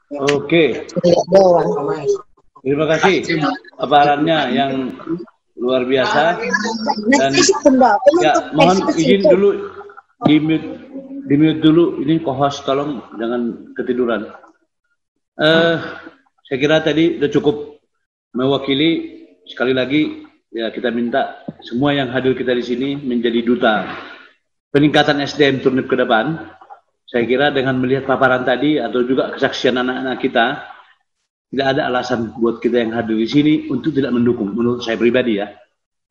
Oke, terima kasih paparannya yang luar biasa. Dan ya, mohon izin dulu di mute dulu. Ini co-host, tolong jangan ketiduran. Saya kira tadi sudah cukup mewakili. Sekali lagi ya, kita minta semua yang hadir kita di sini menjadi duta peningkatan SDM Turnip ke depan. Saya kira dengan melihat paparan tadi atau juga kesaksian anak-anak kita, tidak ada alasan buat kita yang hadir di sini untuk tidak mendukung, menurut saya pribadi ya.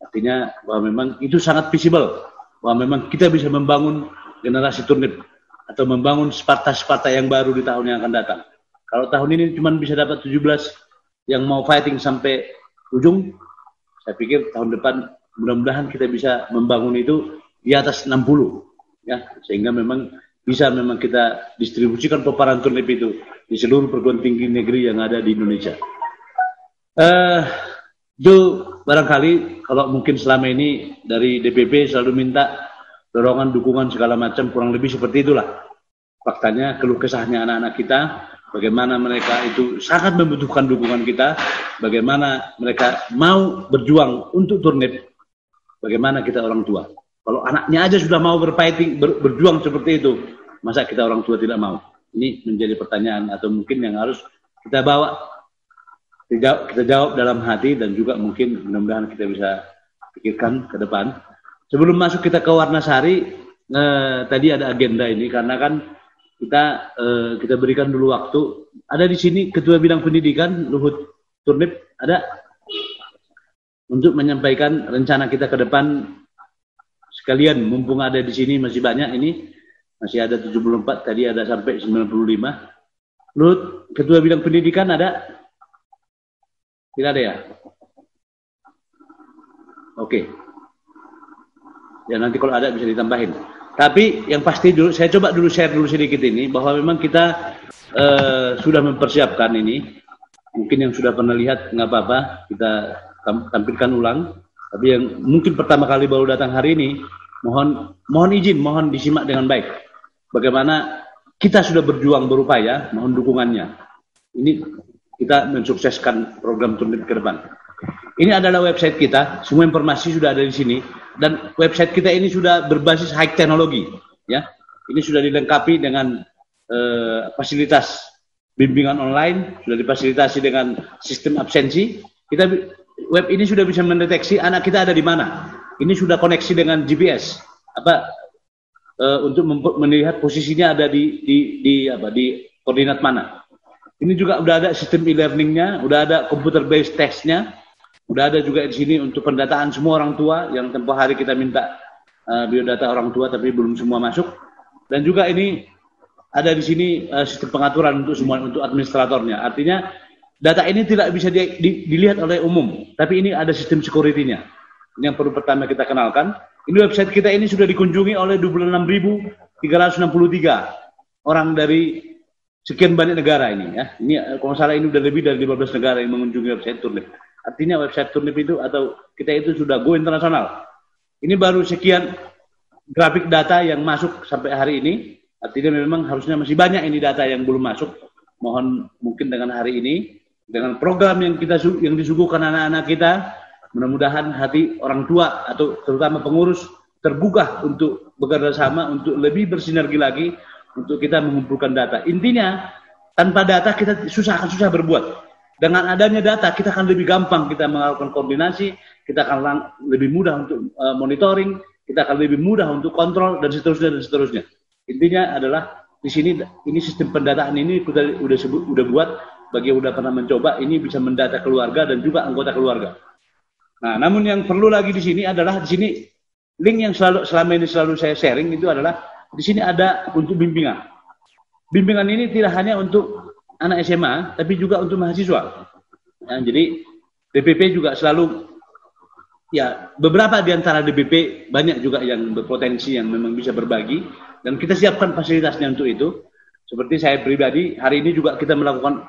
Artinya bahwa memang itu sangat visible, bahwa memang kita bisa membangun generasi Turnip atau membangun Sparta-Sparta yang baru di tahun yang akan datang. Kalau tahun ini cuma bisa dapat 17 yang mau fighting sampai ujung, saya pikir tahun depan mudah-mudahan kita bisa membangun itu di atas 60 ya, sehingga memang bisa memang kita distribusikan paparan Turnip itu di seluruh perguruan tinggi negeri yang ada di Indonesia. Itu barangkali kalau mungkin selama ini dari DPP selalu minta dorongan, dukungan segala macam, kurang lebih seperti itulah. Faktanya keluh kesahnya anak-anak kita, bagaimana mereka itu sangat membutuhkan dukungan kita, bagaimana mereka mau berjuang untuk Turnip, bagaimana kita orang tua. Kalau anaknya aja sudah mau berjuang seperti itu, masa kita orang tua tidak mau? Ini menjadi pertanyaan atau mungkin yang harus kita bawa, kita jawab dalam hati, dan juga mungkin mudah-mudahan kita bisa pikirkan ke depan. Sebelum masuk kita ke Warnasari, tadi ada agenda ini karena kan kita berikan dulu waktu. Ada di sini Ketua Bidang Pendidikan Luhut Turnip, ada untuk menyampaikan rencana kita ke depan. Sekalian, mumpung ada di sini masih banyak ini, masih ada 74, tadi ada sampai 95. Luhut, Ketua Bidang Pendidikan ada? Tidak ada ya? Oke. Ya nanti kalau ada bisa ditambahin. Tapi yang pasti dulu, saya coba dulu share dulu sedikit ini, bahwa memang kita sudah mempersiapkan ini. Mungkin yang sudah pernah lihat nggak apa-apa, kita tampilkan ulang. Tapi yang mungkin pertama kali baru datang hari ini, mohon izin, mohon disimak dengan baik. Bagaimana kita sudah berjuang berupaya, mohon dukungannya. Ini kita mensukseskan program Turnip ke depan. Ini adalah website kita, semua informasi sudah ada di sini, dan website kita ini sudah berbasis high teknologi, ya. Ini sudah dilengkapi dengan fasilitas bimbingan online, sudah difasilitasi dengan sistem absensi. Web ini sudah bisa mendeteksi anak kita ada di mana. Ini sudah koneksi dengan GPS, untuk melihat posisinya ada di koordinat mana. Ini juga udah ada sistem e-learningnya, udah ada computer based testnya, udah ada juga di sini untuk pendataan semua orang tua yang tempoh hari kita minta biodata orang tua tapi belum semua masuk. Dan juga ini ada di sini sistem pengaturan untuk semua, untuk administratornya. Artinya data ini tidak bisa dilihat oleh umum, tapi ini ada sistem security-nya. Ini yang perlu pertama kita kenalkan. Ini website kita ini sudah dikunjungi oleh 26.363 orang dari sekian banyak negara ini ya. Ini kalau salah ini udah lebih dari 15 negara yang mengunjungi website Turnip. Artinya website Turnip itu atau kita itu sudah go internasional. Ini baru sekian grafik data yang masuk sampai hari ini. Artinya memang harusnya masih banyak ini data yang belum masuk. Mohon mungkin dengan hari ini, dengan program yang disuguhkan anak-anak kita, mudah-mudahan hati orang tua atau terutama pengurus terbuka untuk bekerja sama, untuk lebih bersinergi lagi, untuk kita mengumpulkan data. Intinya, tanpa data kita akan susah berbuat. Dengan adanya data, kita akan lebih gampang kita melakukan koordinasi, kita akan lebih mudah untuk monitoring, kita akan lebih mudah untuk kontrol, dan seterusnya, dan seterusnya. Intinya adalah, di sini, ini sistem pendataan ini kita udah buat, bagi yang udah pernah mencoba, ini bisa mendata keluarga dan juga anggota keluarga. Nah, namun yang perlu lagi di sini adalah, di sini, link yang selama ini selalu saya sharing itu adalah, di sini ada untuk bimbingan. Bimbingan ini tidak hanya untuk anak SMA, tapi juga untuk mahasiswa. Ya, jadi DPP juga selalu, ya beberapa di antara DPP banyak juga yang berpotensi yang memang bisa berbagi, dan kita siapkan fasilitasnya untuk itu. Seperti saya pribadi, hari ini juga kita melakukan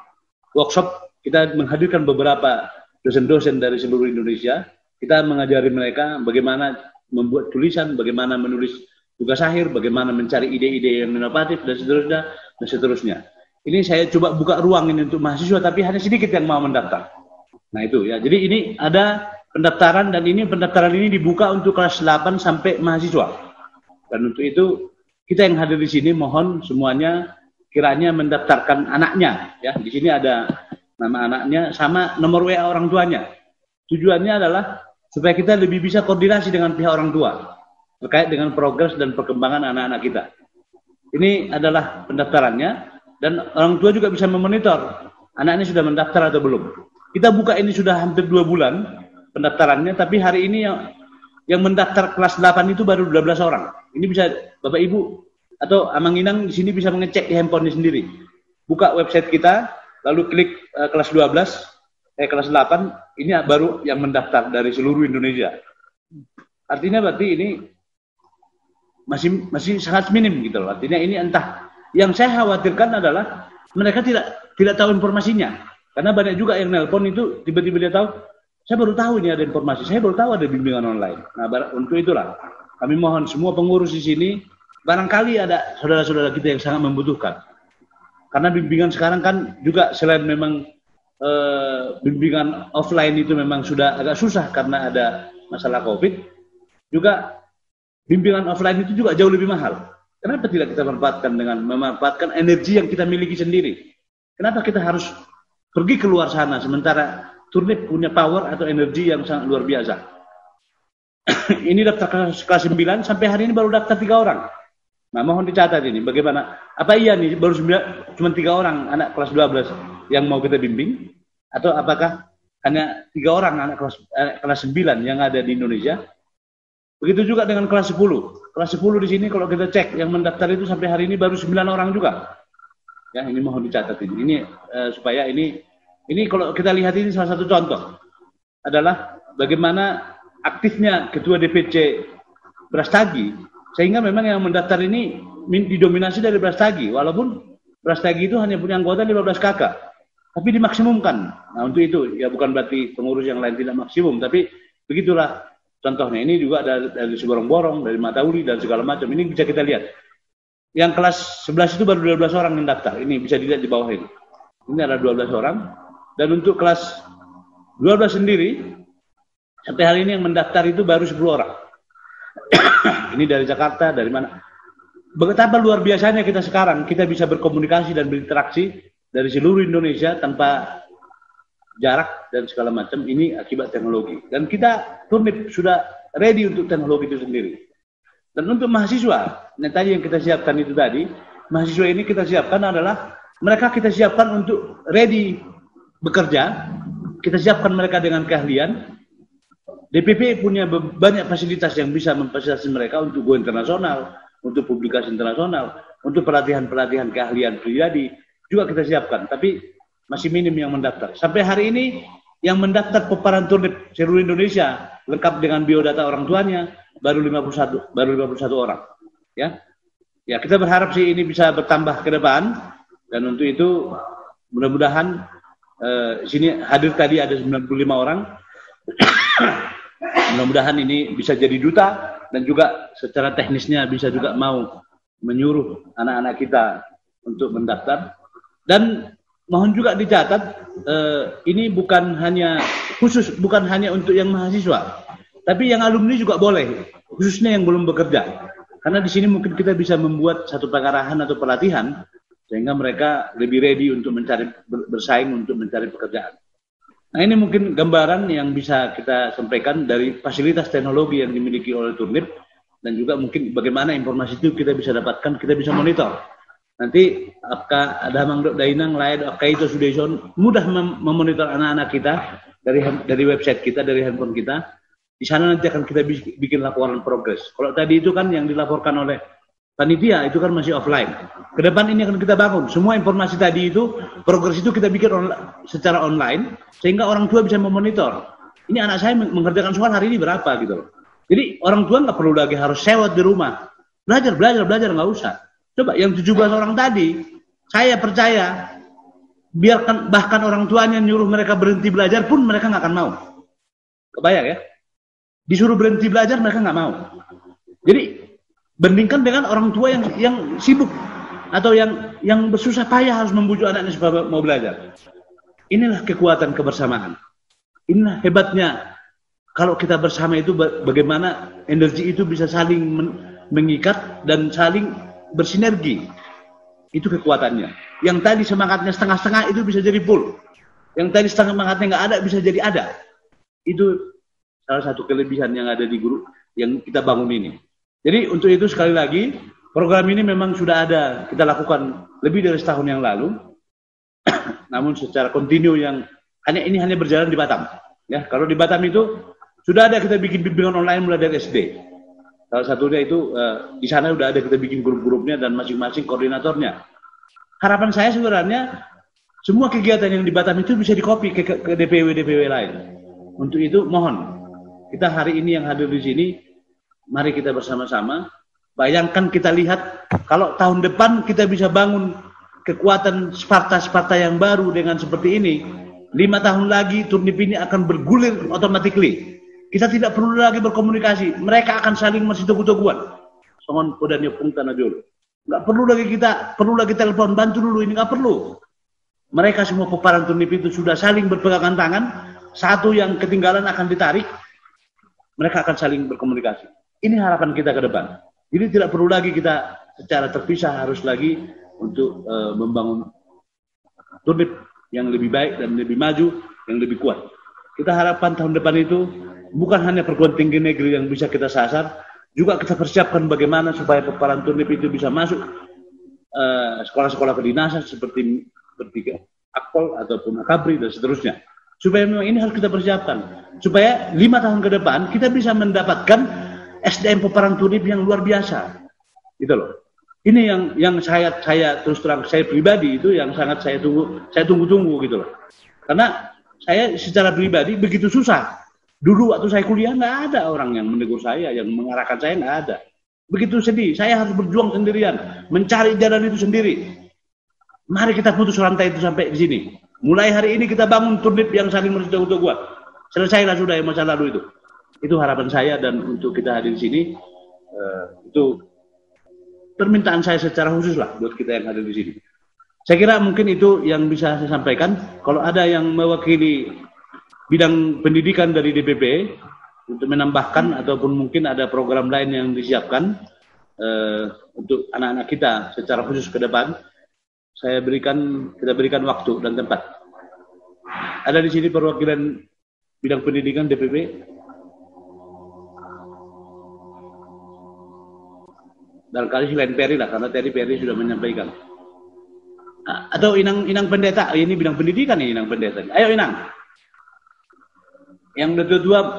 workshop, kita menghadirkan beberapa dosen-dosen dari seluruh Indonesia. Kita mengajari mereka bagaimana membuat tulisan, bagaimana menulis tugas akhir, bagaimana mencari ide-ide yang inovatif, dan seterusnya, dan seterusnya. Ini saya coba buka ruang ini untuk mahasiswa, tapi hanya sedikit yang mau mendaftar. Nah itu ya, jadi ini ada pendaftaran dan pendaftaran ini dibuka untuk kelas 8 sampai mahasiswa. Dan untuk itu kita yang hadir di sini mohon semuanya kiranya mendaftarkan anaknya ya. Di sini ada nama anaknya sama nomor WA orang tuanya. Tujuannya adalah supaya kita lebih bisa koordinasi dengan pihak orang tua terkait dengan progres dan perkembangan anak-anak kita. Ini adalah pendaftarannya dan orang tua juga bisa memonitor anaknya sudah mendaftar atau belum. Kita buka ini sudah hampir 2 bulan pendaftarannya, tapi hari ini yang mendaftar kelas 8 itu baru 12 orang. Ini bisa Bapak Ibu atau Amang Inang di sini bisa mengecek di handphone sendiri. Buka website kita, lalu klik kelas 12, kelas 8, ini baru yang mendaftar dari seluruh Indonesia. Artinya berarti ini masih sangat minim gitu loh. Artinya ini entah, yang saya khawatirkan adalah mereka tidak tahu informasinya. Karena banyak juga yang nelpon itu tiba-tiba dia tahu, saya baru tahu ini ada informasi, saya baru tahu ada bimbingan online. Nah, untuk itulah kami mohon semua pengurus di sini, barangkali ada saudara-saudara kita yang sangat membutuhkan. Karena bimbingan sekarang kan juga selain memang bimbingan offline itu memang sudah agak susah karena ada masalah COVID, juga bimbingan offline itu juga jauh lebih mahal. Kenapa tidak kita memanfaatkan energi yang kita miliki sendiri? Kenapa kita harus pergi keluar sana sementara Turnip punya power atau energi yang sangat luar biasa. Ini daftar kelas 9 sampai hari ini baru daftar 3 orang. Nah, mohon dicatat ini bagaimana? Apa iya nih baru cuma 3 orang anak kelas 12 yang mau kita bimbing? Atau apakah hanya 3 orang anak kelas 9 yang ada di Indonesia? Begitu juga dengan kelas 10. Kelas 10 di sini kalau kita cek yang mendaftar itu sampai hari ini baru 9 orang juga. Ya, ini mohon dicatat ini. Ini supaya ini kalau kita lihat ini salah satu contoh adalah bagaimana aktifnya Ketua DPC Brastagi, sehingga memang yang mendaftar ini didominasi dari Brastagi, walaupun Brastagi itu hanya punya anggota 15 kakak, tapi dimaksimumkan. Nah untuk itu, ya bukan berarti pengurus yang lain tidak maksimum, tapi begitulah contohnya. Ini juga dari Seborong-Borong, dari Matauli, dan segala macam. Ini bisa kita lihat. Yang kelas 11 itu baru 12 orang yang daftar, ini bisa dilihat di bawah ini. Ini ada 12 orang. Dan untuk kelas 12 sendiri, sampai hari ini yang mendaftar itu baru 10 orang. Ini dari Jakarta, dari mana. Betapa luar biasanya kita sekarang, kita bisa berkomunikasi dan berinteraksi dari seluruh Indonesia tanpa jarak dan segala macam. Ini akibat teknologi. Dan kita, Turnip, sudah ready untuk teknologi itu sendiri. Dan untuk mahasiswa, yang kita siapkan itu tadi, mahasiswa ini kita siapkan adalah, mereka kita siapkan untuk ready bekerja, kita siapkan mereka dengan keahlian. DPP punya banyak fasilitas yang bisa memfasilitasi mereka untuk go internasional, untuk publikasi internasional, untuk pelatihan-pelatihan keahlian pribadi juga kita siapkan. Tapi masih minim yang mendaftar. Sampai hari ini yang mendaftar peparan Turnip seluruh Indonesia lengkap dengan biodata orang tuanya baru 51 orang. Ya, kita berharap sih ini bisa bertambah ke depan, dan untuk itu mudah-mudahan sini hadir tadi ada 95 orang. Mudah-mudahan ini bisa jadi duta dan juga secara teknisnya bisa juga mau menyuruh anak-anak kita untuk mendaftar. Dan mohon juga dicatat ini bukan hanya untuk yang mahasiswa, tapi yang alumni juga boleh, khususnya yang belum bekerja. Karena di sini mungkin kita bisa membuat satu pengarahan atau pelatihan sehingga mereka lebih ready untuk bersaing untuk mencari pekerjaan. Nah ini mungkin gambaran yang bisa kita sampaikan dari fasilitas teknologi yang dimiliki oleh Turnip, dan juga mungkin bagaimana informasi itu kita bisa dapatkan, kita bisa monitor. Nanti apakah ada Mang Dainang lain, apakah itu sudah mudah memonitor anak-anak kita dari website kita, dari handphone kita. Di sana nanti akan kita bikin laporan progres. Kalau tadi itu kan yang dilaporkan oleh panitia itu kan masih offline. Ke depan ini akan kita bangun. Semua informasi tadi itu, progres itu kita bikin secara online, sehingga orang tua bisa memonitor. Ini anak saya mengerjakan soal hari ini berapa gitu loh. Jadi orang tua nggak perlu lagi harus sewot di rumah. Belajar nggak usah. Coba yang 17 orang tadi, saya percaya, biarkan bahkan orang tuanya nyuruh mereka berhenti belajar pun mereka nggak akan mau. Kebayang ya? Disuruh berhenti belajar mereka nggak mau. Jadi bandingkan dengan orang tua yang sibuk atau yang bersusah payah harus membujuk anaknya supaya mau belajar. Inilah kekuatan kebersamaan. Inilah hebatnya kalau kita bersama itu, bagaimana energi itu bisa saling mengikat dan saling bersinergi. Itu kekuatannya. Yang tadi semangatnya setengah-setengah itu bisa jadi full. Yang tadi setengah semangatnya nggak ada bisa jadi ada. Itu salah satu kelebihan yang ada di guru yang kita bangun ini. Jadi untuk itu sekali lagi, program ini memang sudah ada kita lakukan lebih dari setahun yang lalu. Namun secara kontinu yang hanya berjalan di Batam. Ya, kalau di Batam itu sudah ada kita bikin bimbingan online mulai dari SD. Salah satunya itu di sana sudah ada kita bikin grup-grupnya dan masing-masing koordinatornya. Harapan saya sebenarnya semua kegiatan yang di Batam itu bisa dikopi ke DPW lain. Untuk itu mohon kita hari ini yang hadir di sini, mari kita bersama-sama. Bayangkan kita lihat kalau tahun depan kita bisa bangun kekuatan Sparta yang baru dengan seperti ini. 5 tahun lagi Turnip ini akan bergulir automatically. Kita tidak perlu lagi berkomunikasi. Mereka akan saling masih tunggu-tungguan. Songon podanya pung tanah dulu. Nggak perlu lagi telepon, bantu dulu, ini nggak perlu. Mereka semua peparan Turnip itu sudah saling berpegangan tangan. Satu yang ketinggalan akan ditarik. Mereka akan saling berkomunikasi. Ini harapan kita ke depan. Jadi tidak perlu lagi kita secara terpisah harus lagi untuk membangun Turnip yang lebih baik dan lebih maju, yang lebih kuat. Kita harapkan tahun depan itu bukan hanya perguruan tinggi negeri yang bisa kita sasar, juga kita persiapkan bagaimana supaya peparan Turnip itu bisa masuk sekolah-sekolah kedinasan seperti Akpol ataupun Akabri dan seterusnya. Supaya memang ini harus kita persiapkan. Supaya 5 tahun ke depan kita bisa mendapatkan SDM peparan Turnip yang luar biasa. Gitu loh. Ini yang saya terus terang, saya pribadi itu yang sangat saya tunggu-tunggu gitu loh. Karena saya secara pribadi begitu susah. Dulu waktu saya kuliah nggak ada orang yang menegur saya, yang mengarahkan saya nggak ada. Begitu sedih, saya harus berjuang sendirian, mencari jalan itu sendiri. Mari kita putus rantai itu sampai di sini. Mulai hari ini kita bangun Turnip yang saling bertanggung-tanggung. Selesailah sudah yang masa lalu itu. Itu harapan saya dan untuk kita hadir di sini itu permintaan saya secara khusus lah buat kita yang hadir di sini. Saya kira mungkin itu yang bisa saya sampaikan. Kalau ada yang mewakili bidang pendidikan dari DPP untuk menambahkan ataupun mungkin ada program lain yang disiapkan untuk anak-anak kita secara khusus ke depan, kita berikan waktu dan tempat. Ada di sini perwakilan bidang pendidikan DPP. Barangkali selain Peri lah, karena tadi Peri sudah menyampaikan. Atau Inang Pendeta, ini bidang pendidikan nih Inang Pendeta. Ayo Inang. Yang kedua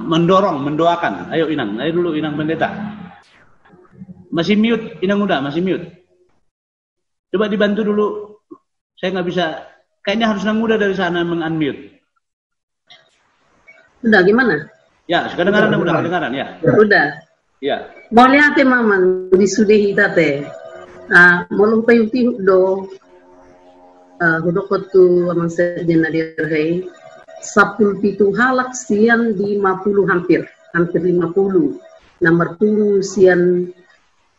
mendoakan. Ayo Inang, ayo dulu Inang Pendeta. Masih mute, Inang udah, masih mute. Coba dibantu dulu. Saya nggak bisa, kayaknya harus Inang udah dari sana meng-unmute. Udah gimana? Ya, sekarang udah kedengaran ya. Udah. Ya. Mau lihat Maman di sudehi tate. Mau lupa yuti do. Hudok tu amang sejena dirhei. 17 halak sian 50 hampir 50. Nomor 10 sian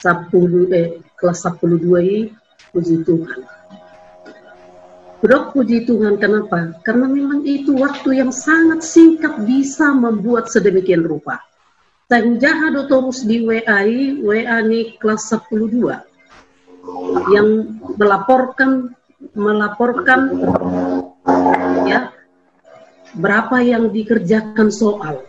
10 kelas 12 puji Tuhan. Hudok puji Tuhan kenapa? Karena memang itu waktu yang sangat singkat bisa membuat sedemikian rupa. Tanjaha do terus di WA nih kelas 12 yang melaporkan ya berapa yang dikerjakan soal.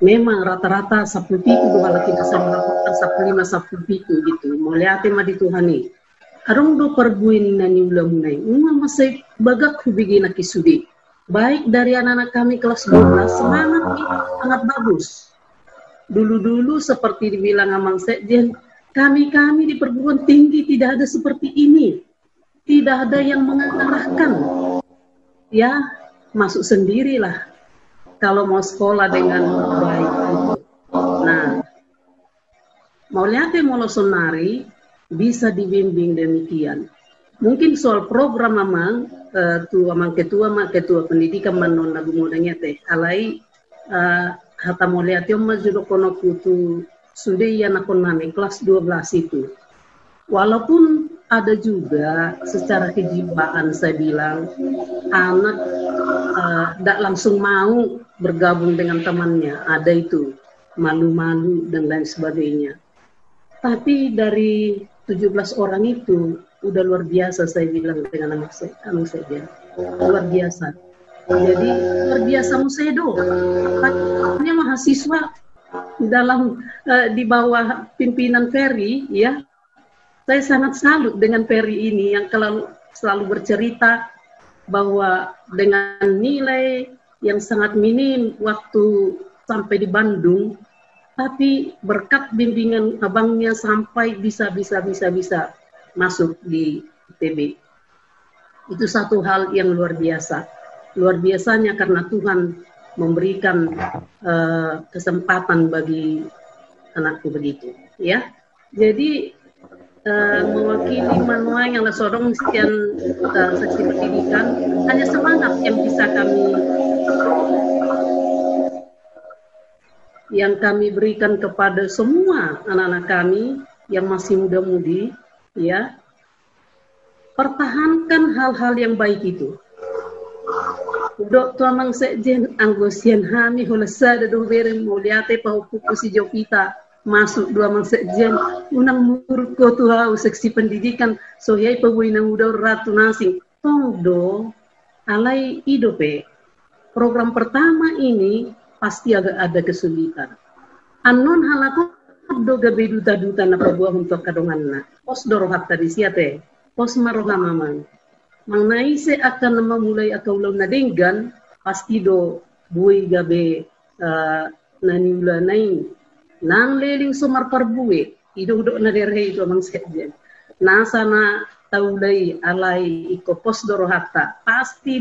Memang rata-rata 10 pitu kalau kita saya melaporkan 15 10 pitu gitu. Mau lihat mah di Tuhan nih. Arung do perbuin nani ulah-mulai. Masih bagak hubigi nak isudi. Baik dari anak-anak kami kelas 12 semangat nih sangat bagus. Dulu-dulu seperti dibilang Amang Sekjen, kami di perguruan tinggi tidak ada seperti ini. Tidak ada yang mengarahkan. Ya, masuk sendirilah. Kalau mau sekolah dengan baik. Nah, mau lihat mau sonari bisa dibimbing demikian. Mungkin soal program Amang, Amang ketua pendidikan manon lagu mudanya teh. Alai hata mau lihat yang maju kono kutu sudah ya nakon nami kelas 12 itu. Walaupun ada juga secara kejiwaan saya bilang anak tidak langsung mau bergabung dengan temannya, ada itu malu-malu dan lain sebagainya. Tapi dari 17 orang itu udah luar biasa saya bilang dengan anak saya luar biasa. Jadi luar biasa Musedo, hanya mahasiswa dalam di bawah pimpinan Ferry ya. Saya sangat salut dengan Ferry ini yang selalu bercerita bahwa dengan nilai yang sangat minim waktu sampai di Bandung, tapi berkat bimbingan abangnya sampai bisa masuk di ITB. Itu satu hal yang luar biasa. Luar biasanya karena Tuhan memberikan kesempatan bagi anakku begitu, ya. Jadi mewakili Manuai yang sodong sekian seksi pendidikan, hanya semangat yang kami berikan kepada semua anak-anak kami yang masih muda-mudi, ya, pertahankan hal-hal yang baik itu. Dok tuamang sekjen anggosian hami holesada do berem moliate pahupuku si Jopita masuk dua mang sekjen unang murko tuau seksi pendidikan soyai pabuina muda ratu nasing tongdo alai idope. Program pertama ini pasti agak ada kesulitan. Anon halako do gabe duta-duta na pabuah untuk kadonganna. Pos dorohat tadi siate. Pos maroha mamang. Mang naise akan memulai akaulau nadenggan pasti do bui gabe naniula naing. Nang leling sumar parbuwe iduk-duk na derhe itu mang sekjen. Nasa na taulai alai iko pos dorohata pasti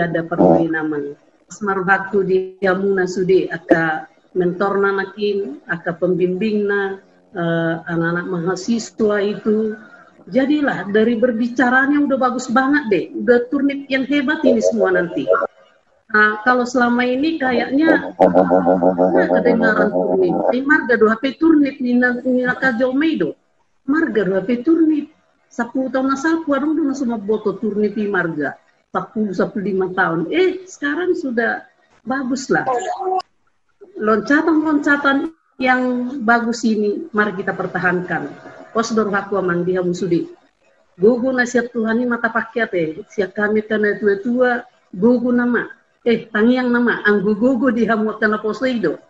ada parbuwe naman. Semaruhaktu di Yamuna sude aka mentorna nakin, aka pembimbingna anak-anak mahasiswa itu. Jadilah dari berbicaranya udah bagus banget deh, udah turnip yang hebat ini semua nanti. Nah, kalau selama ini kayaknya kedengaran turnip, marga 2 HP turnip ni nakajomeido, marga 2 HP turnip, 10 tahun nasapu arung dulu semua boto turnip di marga, 10-15 tahun, sekarang sudah bagus lah. Loncatan-loncatan yang bagus ini, mari kita pertahankan. Pos dorhaku amang dia musudi. Gugu nasihat Tuhan ini mata pakai siap kami karena tua-tua, gugu nama. Tangiang nama, ang gugugu di hamu kana poseido.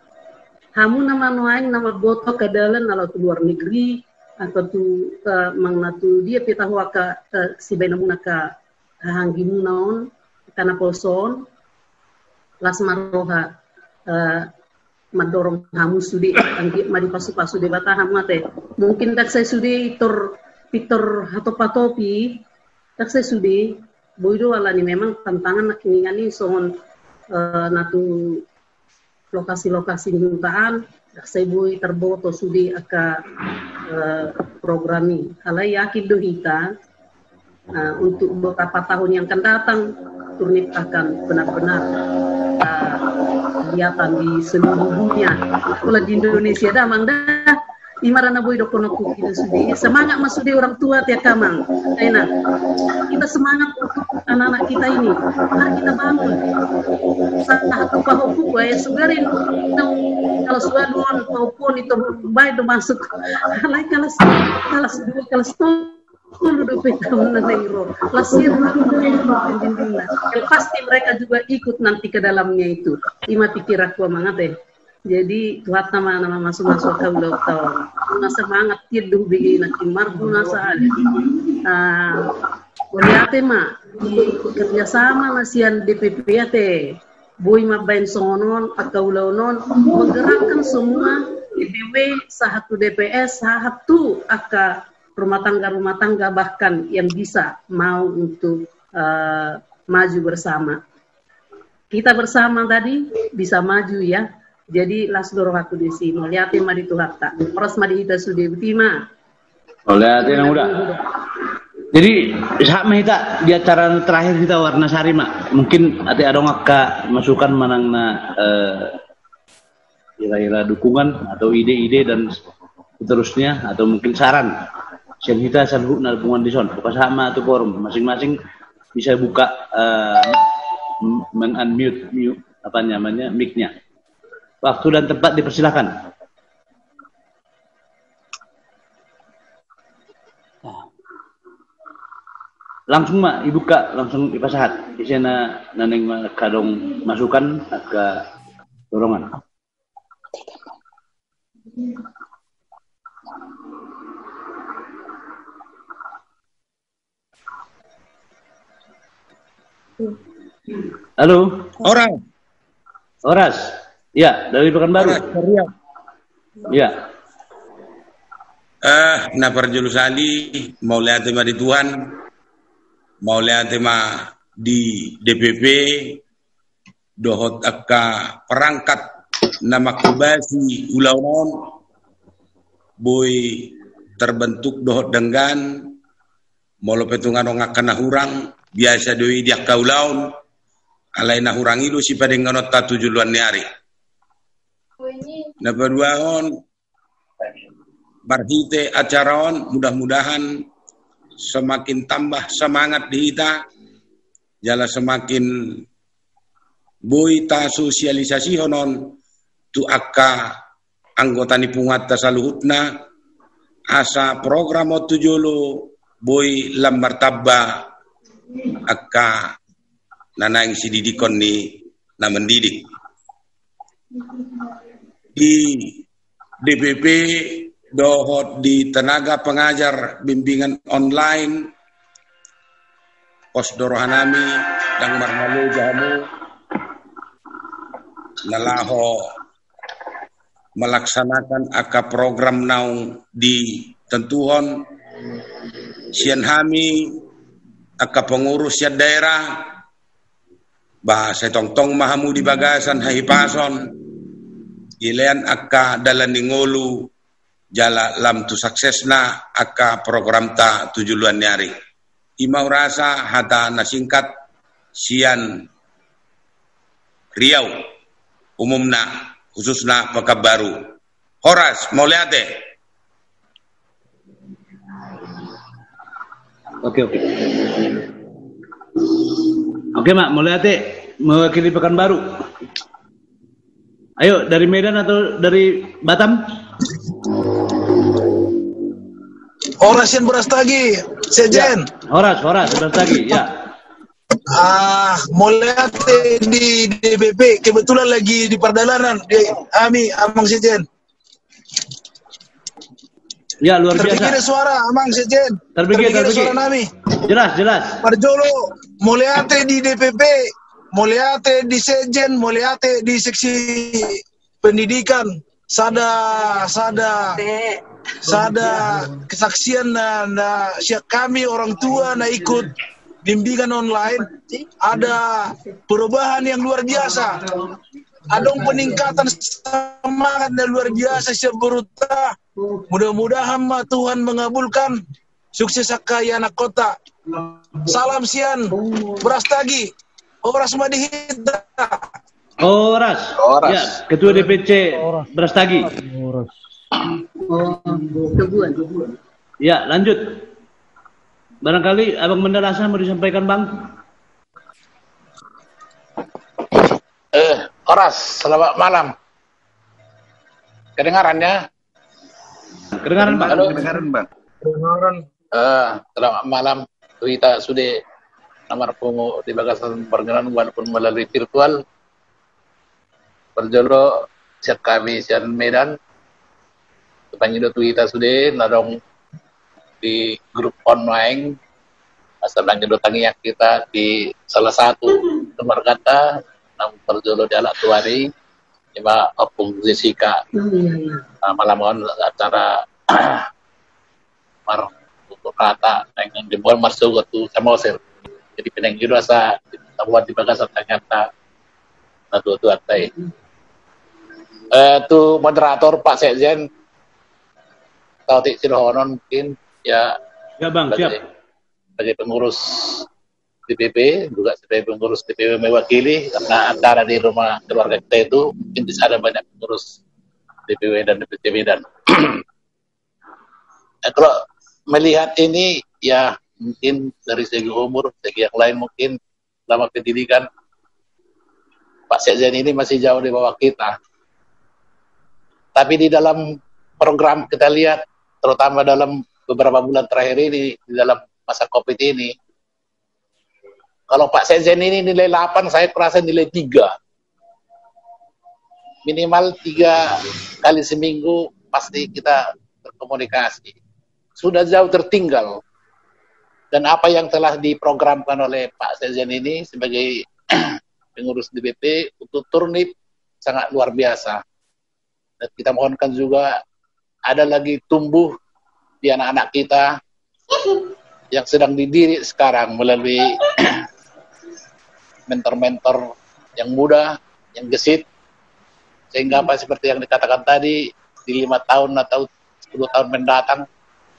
Hamu nama noaing nama boto kadalan ala tu luar negeri atau tu mangna tu dia pita huaka si bainamuna ka hanggimu naon kana poson las maroha madorong hamu sudi anggi madi pasu-pasu de bata hamu ate. Mungkin tak saya sudi pitor hatopatopi tak saya sudi boido ala ni memang tantangan nakingani sohon natu lokasi-lokasi hutan saya boi terboto sudi aka programi ala yakin do hita untuk beberapa tahun yang akan datang turnip akan benar-benar kelihatan di seluruh dunia. Kalau di Indonesia dah mang dah imarana boy dokonoku kita sudi semangat masudi orang tua tiap kamang enak kita semangat untuk anak-anak kita ini mari kita bangun satu pahoku sugarin kalau suadon maupun itu baik do masuk alai kalas 2 kalas 3 dulu petang nanero lasir pasti mereka juga ikut nanti ke dalamnya itu ima pikir aku mangat jadi tuhat nama masuk ke ulau tahun nasa semangat tidur begini nanti marbu nasa lihat ma kerjasama nasian DPP boy mabain songonon atau launon menggerakkan semua DPW satu DPS satu aka rumah tangga bahkan yang bisa mau untuk maju bersama. Kita bersama tadi bisa maju ya. Jadi las dorong aku di sini. Lihat mari Tuhatta. Pros mari kita sudah ultima. Lihat yang udah. Jadi saat kita di acara terakhir kita warna sari mak. Mungkin ada ngaka masukan manangna kira-kira dukungan atau ide-ide dan seterusnya atau mungkin saran Sian kita salhuk na bungan dison, buka sama atau forum masing-masing bisa buka meng-unmute apa namanya mic-nya. Waktu dan tempat dipersilakan. Langsung mak dibuka, langsung dipasahat. Di sana naneng kadong masukan ke dorongan. Halo. Oras. Ya, dari Pekanbaru. Ya. Na perjulusali mau lihat tema di Tuhan, mau lihat tema di DPP, dohot akka perangkat nama kubasi ulaunon, boy terbentuk dohot denggan, molo petungan orang akan nahurang, biasa doi dia kaulaun, alai nahurang itu si pada nganot tatu juluan niari. Na berduaon barhite acaraon, mudah-mudahan semakin tambah semangat di kita, jala semakin boy ta sosialisasi honon tu akka anggota ni pungat ta saluhutna asa program o tujolo boy lambar tabba akka nanaing si didikon ni na mendidik di DPP dohot di tenaga pengajar bimbingan online pos dorohanami dan marmalu jamu nalaho melaksanakan aka program naung di tentuhon sian hami aka pengurus ya daerah bahasa tongtong mahamu di bagasan hahipason ilean aka dalan ngolu jala lam tu suksesna aka program ta tujuluan nyari imau rasa hata nasingkat sian Riau umumna khususna Pekanbaru. Horas mau lihat deh. Oke mak, mau lihat deh mewakili Pekanbaru. Ayo dari Medan atau dari Batam? Horas yang Brastagi, Sejen. Ya. Horas Brastagi, ya. Mau lihat di DPP, kebetulan lagi di perjalanan di Amang Sejen. Ya luar biasa. Terpikir suara Amang Sejen. Terpikir suara Nami. Jelas. Parjolo, mau lihat di DPP, mau lihat di Sejen, mau lihat di seksi pendidikan, sada kesaksian na kami orang tua na ikut bimbingan online, ada perubahan yang luar biasa, ada peningkatan semangat yang luar biasa seberuta. Mudah-mudahan Tuhan mengabulkan sukses akaya anak kota. Salam sian Brastagi, Horas Madihita. Horas. Ya, Ketua DPC Brastagi. Ya, lanjut. Barangkali Abang Mendarasa mau disampaikan, Bang. Horas, selamat malam. Kedengarannya? Kedengaran, Bang. Halo. Kedengaran. Selamat malam. Kita sudah nomor pungu di bagasan perjalanan walaupun melalui virtual. Perjolo siap kami sian Medan. Panggil kita sudah nadong di grup online asal lanjut tangiak kita di salah satu nomor kata nang perjolo di alat tuari Iba Opung Jessica malam acara mar untuk kata yang dibuat masuk ke Samosir jadi peneng itu asa buat di bagasan ternyataatu atai tu moderator Pak Sekjen atau Tik Silhonon mungkin ya Bang, siap. Sebagai pengurus DPP juga sebagai pengurus DPP mewakili karena acara di rumah keluarga kita itu mungkin di sana banyak pengurus DPW dan DPC Medan. Kalau melihat ini ya mungkin dari segi umur, segi yang lain mungkin selama pendidikan Pak Sekjen ini masih jauh di bawah kita. Tapi di dalam program kita lihat, terutama dalam beberapa bulan terakhir ini, di dalam masa COVID ini, kalau Pak Sekjen ini nilai 8, saya kurasa nilai 3. Minimal 3 kali seminggu pasti kita berkomunikasi. Sudah jauh tertinggal. Dan apa yang telah diprogramkan oleh Pak Sekjen ini sebagai pengurus DPP untuk turnip sangat luar biasa. Dan kita mohonkan juga ada lagi tumbuh di anak-anak kita yang sedang dididik sekarang melalui mentor-mentor yang muda, yang gesit, sehingga apa seperti yang dikatakan tadi, di 5 tahun atau 10 tahun mendatang,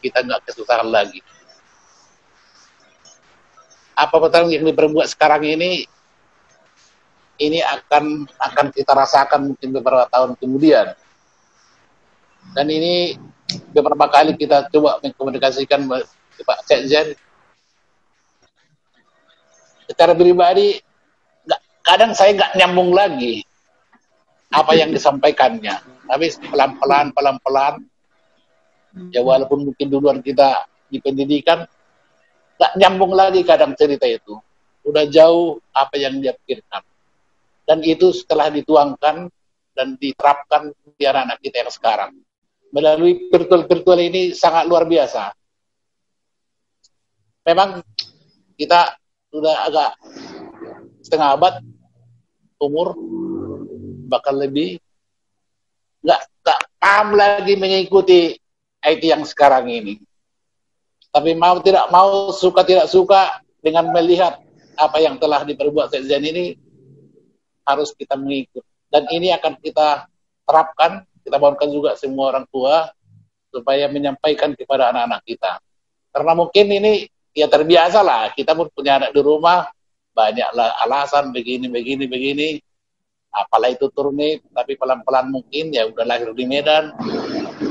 kita nggak kesusahan lagi. Apa betul yang diperbuat sekarang ini akan kita rasakan mungkin beberapa tahun kemudian. Dan ini beberapa kali kita coba mengkomunikasikan ke Pak Sekjen. Secara pribadi, kadang saya nggak nyambung lagi apa yang disampaikannya. Tapi pelan-pelan, ya walaupun mungkin duluan kita di pendidikan, nggak nyambung lagi kadang cerita itu. Udah jauh apa yang dia pikirkan. Dan itu setelah dituangkan dan diterapkan di anak-anak kita yang sekarang. Melalui virtual ini sangat luar biasa. Memang kita sudah agak setengah abad umur, bahkan lebih, nggak paham lagi mengikuti IT yang sekarang ini. Tapi mau tidak mau, suka tidak suka, dengan melihat apa yang telah diperbuat Sekjen ini, harus kita mengikut. Dan ini akan kita terapkan, kita mohonkan juga semua orang tua, supaya menyampaikan kepada anak-anak kita. Karena mungkin ini, ya terbiasa lah, kita pun punya anak di rumah, banyaklah alasan begini, apalah itu turnip, tapi pelan-pelan mungkin ya udah lahir di Medan,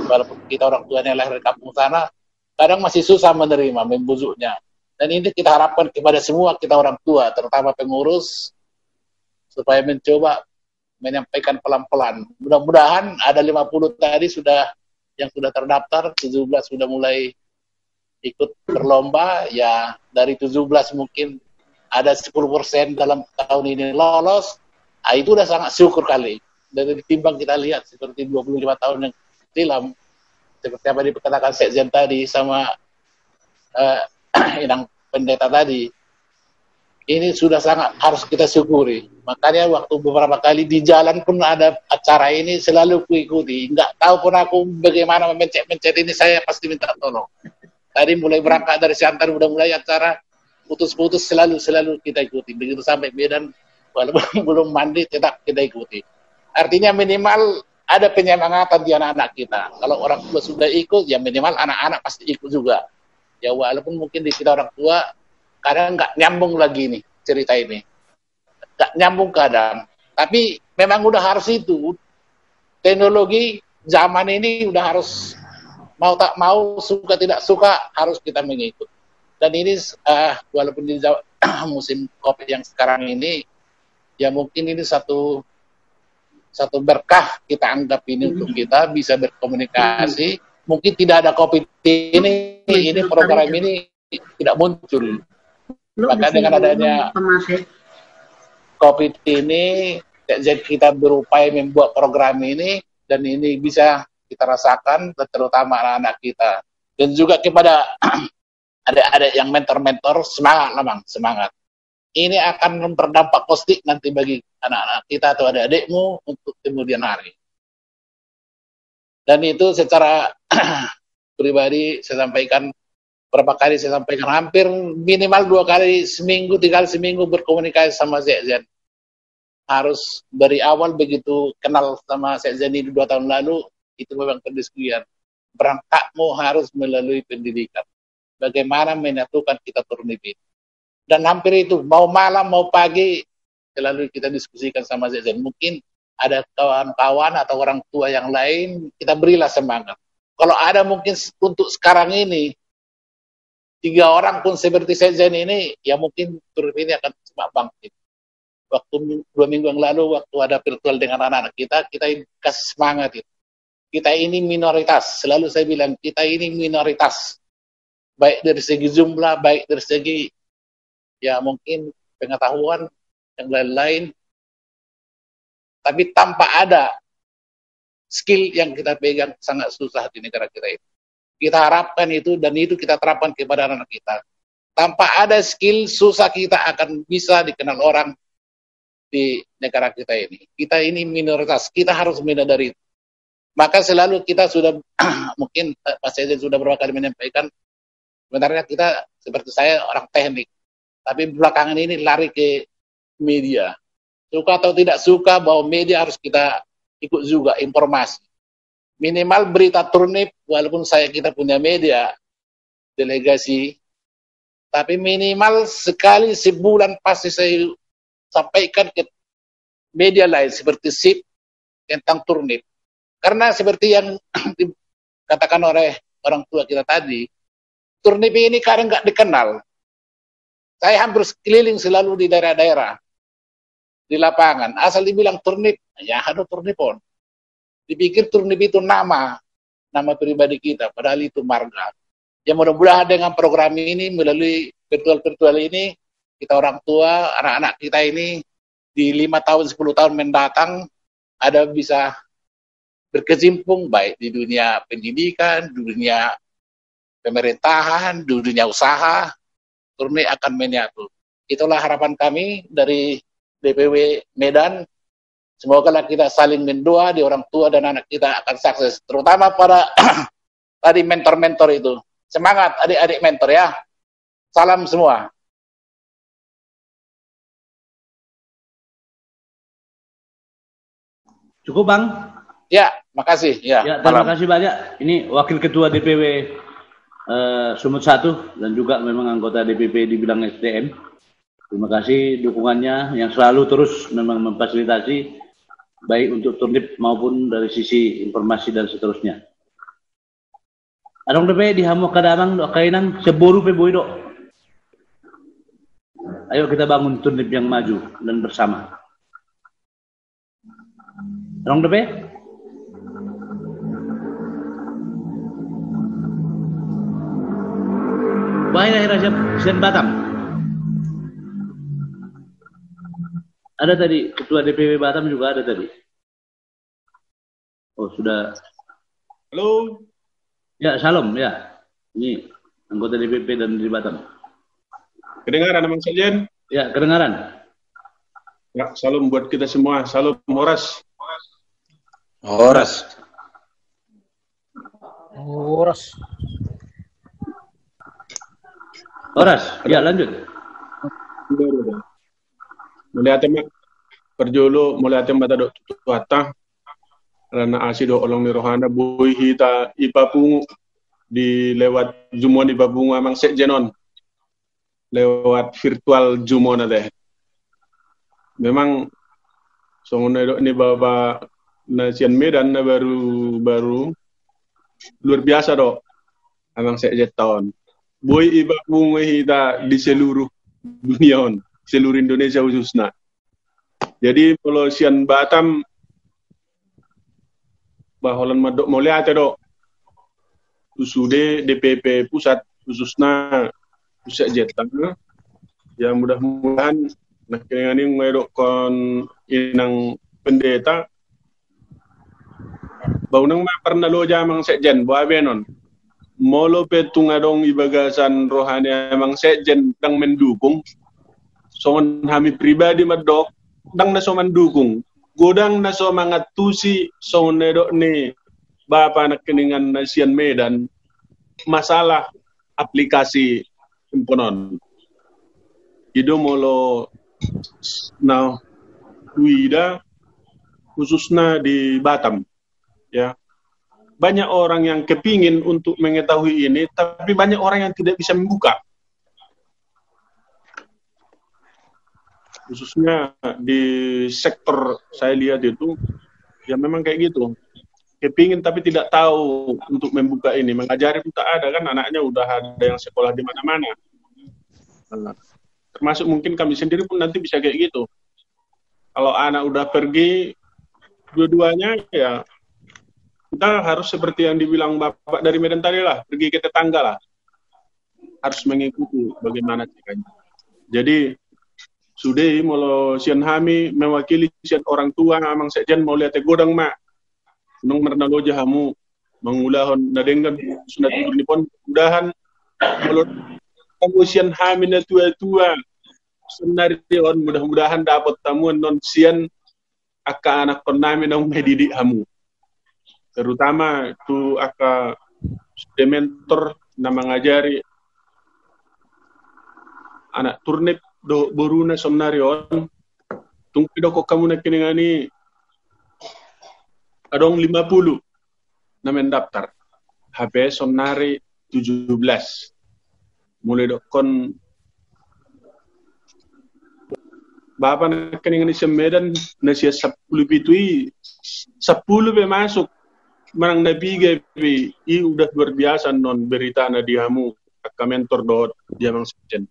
walaupun kita orang tuanya lahir di kampung sana, kadang masih susah menerima, membusuknya. Dan ini kita harapkan kepada semua kita orang tua, terutama pengurus, supaya mencoba menyampaikan pelan-pelan. Mudah-mudahan ada 50 tadi yang sudah terdaftar, 17 sudah mulai ikut berlomba, ya dari 17 mungkin ada 10% dalam tahun ini lolos. Itu udah sangat syukur kali. Dari ditimbang kita lihat seperti 25 tahun yang silam, seperti apa dikatakan Sekjen tadi sama Inang Pendeta tadi, ini sudah sangat harus kita syukuri. Makanya waktu beberapa kali di jalan pun ada acara ini selalu kuikuti. Nggak tahu pun aku bagaimana mencet ini, saya pasti minta tolong. Tadi mulai berangkat dari Siantar, udah mulai acara, putus-putus selalu kita ikuti. Begitu sampai Medan, walaupun belum mandi tetap kita ikuti. Artinya minimal ada penyemangatan di anak-anak kita. Kalau orang tua sudah ikut, ya minimal anak-anak pasti ikut juga. Ya walaupun mungkin di kita orang tua kadang nggak nyambung lagi nih cerita ini, nggak nyambung kadang. Tapi memang udah harus itu. Teknologi zaman ini udah harus, mau tak mau, suka tidak suka, harus kita mengikut. Dan ini walaupun di musim COVID yang sekarang ini, ya mungkin ini satu berkah kita anggap ini untuk kita bisa berkomunikasi. Mungkin tidak ada COVID ini program ini tidak muncul. Maka dengan adanya COVID ini, kita berupaya membuat program ini, dan ini bisa kita rasakan, terutama anak-anak kita. Dan juga kepada adik-adik yang mentor-mentor, semangat lah Bang, semangat. Ini akan berdampak positif nanti bagi anak-anak kita atau adik-adikmu untuk kemudian hari. Dan itu secara pribadi saya sampaikan, berapa kali saya sampaikan, hampir minimal 2 kali seminggu, 3 kali seminggu berkomunikasi sama Sekjen. Harus dari awal begitu kenal sama Sekjen ini 2 tahun lalu, itu memang pendiskusian. Berangkatmu harus melalui pendidikan. Bagaimana menyatukan kita turnip ini. Dan hampir itu, mau malam, mau pagi, selalu kita diskusikan sama Sekjen. Mungkin ada kawan-kawan atau orang tua yang lain, kita berilah semangat. Kalau ada mungkin untuk sekarang ini, 3 orang pun seperti Sejen ini, ya mungkin Turnip ini akan cepat bangkit. Waktu 2 minggu yang lalu, waktu ada virtual dengan anak-anak kita kasih semangat itu. Kita ini minoritas, selalu saya bilang, kita ini minoritas. Baik dari segi jumlah, baik dari segi, ya mungkin pengetahuan, yang lain-lain. Tapi tanpa ada skill yang kita pegang, sangat susah di negara kita ini. Kita harapkan itu, dan itu kita terapkan kepada anak kita. Tanpa ada skill, susah kita akan bisa dikenal orang di negara kita ini. Kita ini minoritas, kita harus menyadari itu. Maka selalu kita sudah, mungkin Pak Sejen sudah beberapa kali menyampaikan, sebenarnya kita, seperti saya, orang teknik. Tapi belakangan ini lari ke media. Suka atau tidak suka, bahwa media harus kita ikut juga informasi. Minimal berita Turnip, walaupun kita punya media, delegasi, tapi minimal sekali sebulan pasti saya sampaikan ke media lain, seperti SIP, tentang Turnip. Karena seperti yang dikatakan oleh orang tua kita tadi, Turnip ini kadang nggak dikenal. Saya hampir keliling selalu di daerah-daerah, di lapangan. Asal dibilang Turnip, ya ada Turnipon. Dipikir Turnip itu nama pribadi kita, padahal itu marga. Ya mudah-mudahan dengan program ini, melalui virtual ini, kita orang tua, anak-anak kita ini, di 5 tahun, 10 tahun mendatang, ada bisa berkecimpung baik di dunia pendidikan, di dunia pemerintahan, di dunia usaha. Turnip akan menyatu. Itulah harapan kami dari DPW Medan. Semoga kita saling mendoa, di orang tua dan anak kita akan sukses. Terutama pada tadi mentor-mentor itu. Semangat adik-adik mentor ya. Salam semua. Cukup Bang? Ya, makasih. Ya, terima kasih banyak. Ini Wakil Ketua DPW Sumut 1 dan juga memang anggota DPP di bidang SDM. Terima kasih dukungannya yang selalu terus memang memfasilitasi baik untuk Turnip maupun dari sisi informasi dan seterusnya. Adong DP dihamu kadamang do kainang seburu pe boy do. Ayo kita bangun Turnip yang maju dan bersama. Adong DP? Baik daerah Sen Batam. Ada tadi Ketua DPW Batam juga ada tadi. Oh sudah. Halo. Ya salam ya. Ini anggota DPP dan di Batam. Kedengaran Bang Sejen? Ya kedengaran. Ya salam buat kita semua. Salam Horas. Horas. Horas. Horas, ya lanjut. Mulai tema perjolo mulai tema tado tuata karena asido olong ni rohana boy hita ipapungu di lewat jumon di babungu amang sekjenon lewat virtual jumon deh. Memang songono ini bapak nasian Medan na baru luar biasa do amang sekjeton. Boy iba bunga hita di seluruh dunia, seluruh Indonesia khususnya. Jadi kalau sian Batam, baholan madok mulia do, usude DPP pusat khususnya pusat jetang, ya mudah-mudahan nak kini ngedok kon inang pendeta, bau nang pernah lo jamang sekjen, bawa benon. Molo petungadong ibagasan rohani emang sekjen dang mendukung songon hami pribadi madok dang naso mendukung godang naso mangatusi songon nedok ni bapa anak keningan nasian Medan masalah aplikasi imponon ido molo na wida khususnya di Batam ya. Banyak orang yang kepingin untuk mengetahui ini, tapi banyak orang yang tidak bisa membuka. Khususnya di sektor saya lihat itu, ya memang kayak gitu. kepingin tapi tidak tahu untuk membuka ini, mengajari pun tak ada kan, anaknya udah ada yang sekolah di mana-mana. Nah, termasuk mungkin kami sendiri pun nanti bisa kayak gitu. Kalau anak udah pergi dua-duanya, ya kita harus seperti yang dibilang Bapak dari Medan tadi lah, pergi ke tetangga lah, harus mengikuti bagaimana caranya. Jadi sudah mau sian kami mewakili sian orang tua amang sekjen mau lihat godang mak nung mernaloja hamu mengulahon nadenggan sunat pun mudahan kalau kamu sian kami na tua-tua senarion mudah-mudahan dapat tamuan non sian aka anak konami nang medidik hamu, terutama tu aka mentor na mengajari anak turnip do boruna somnarion tung pido ko kamu na kiningani adong 50 na mendaftar HP somnari 17 mulai dokon Bapak na kiningani sa Medan na siya 10 pitui 10 be masuk manang nabigay be i udah luar biasa non berita na dihamu ka mentor do dia mang sekjen.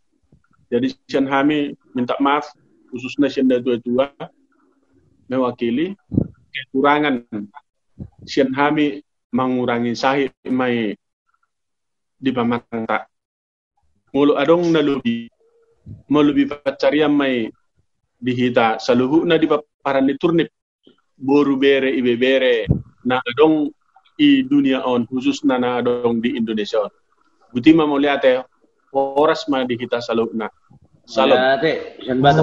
Jadi sian kami minta maaf khususnya sian tua-tua mewakili kekurangan sian kami mengurangi sahih mai di pamata. Mulu adong na lebih pacarian mai dihita saluhu na di paparan di turnip boru bere ibe bere na adong i dunia on khusus na adong di Indonesia on. Butima mau lihat Horas mah di kita salubna. Salam. Ya, Sian Batak.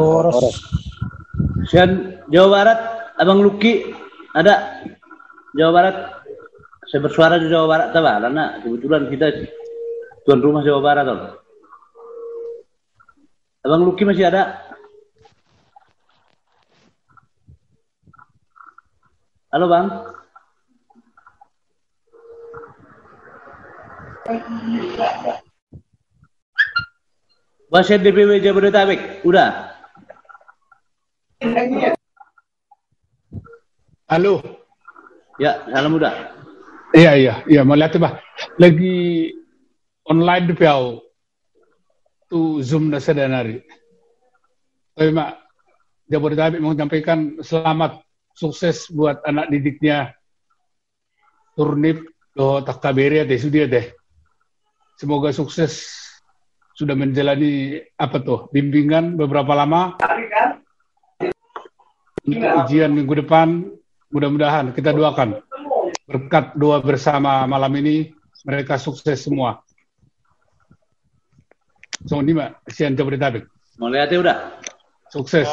Sian Jawa Barat, Abang Luki ada Jawa Barat. Saya bersuara di Jawa Barat, tahu karena kebetulan kita tuan rumah Jawa Barat, tahu. Abang Luki masih ada? Halo, Bang. Wasit DPW Jabodetabek, udah? Halo. Ya, salam udah. Iya, mau lihat bah. Lagi online piau. Tu Zoom na sedanari. Tapi mak Jabodetabek mau sampaikan selamat sukses buat anak didiknya Turnip do Takabere deh, sudah deh. Semoga sukses. Sudah menjalani bimbingan beberapa lama untuk ujian minggu depan. Mudah-mudahan kita doakan berkat doa bersama malam ini mereka sukses semua. So ini mak sian Jabodetabek. Mulai hati udah. Sukses.